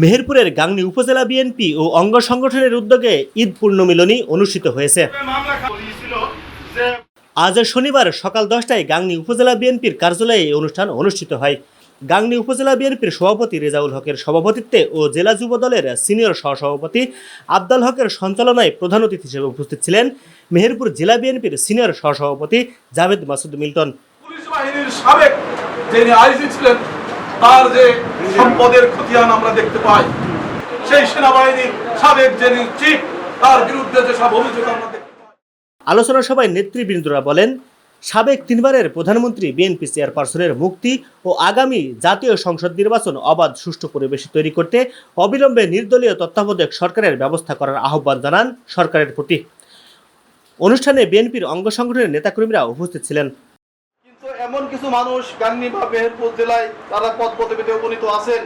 মেহেরপুরের গাংনী উপজেলা বিএনপি ও অঙ্গ সংগঠনের উদ্যোগে ঈদ পুণ্যমিলনী অনুষ্ঠিত হয়েছে। আজ শনিবার সকাল 10টায় গাংনী উপজেলা বিএনপির কার্যালয়ে এই অনুষ্ঠান অনুষ্ঠিত হয়। গাংনী উপজেলা বিএনপির সভাপতি রেজাউল হকের সভাপতিত্বে ও জেলা যুব দলের সিনিয়র সহসভাপতি আবদাল হকের সঞ্চালনায় প্রধান অতিথি হিসেবে উপস্থিত ছিলেন মেহেরপুর জেলা বিএনপির সিনিয়র সহসভাপতি জাভেদ মাসুদ মিল্টন। পুলিশ বাহিনীর সাবেক যিনি আইজি ছিলেন, তার যে সম্পদের খতিয়ান আমরা দেখতে পাই, সেই সেনাবাহিনীর সাবেক যিনি চিফ, তার বিরুদ্ধে যেসব অভিযোগ আমরা দেখতে পাই। আলোচনা সভায় নেতৃবৃন্দরা বলেন, সাবেক 3বারের প্রধানমন্ত্রী বিএনপি চেয়ারপারসনের মুক্তি ও আগামী জাতীয় সংসদ নির্বাচন অবাধ সুষ্ঠু পরিবেশ তৈরি করতে অবিলম্বে নির্দলীয় তত্ত্বাবধায়ক সরকারের ব্যবস্থা করার আহ্বান জানান সরকারের প্রতি। অনুষ্ঠানে বিএনপির অঙ্গ সংগঠনের নেতাকর্মীরা উপস্থিত ছিলেন। কিন্তু এমন কিছু মানুষ গাংনী বা মেহেরপুর জেলায় তারা পদ পদবিতে উপনীত আছেন,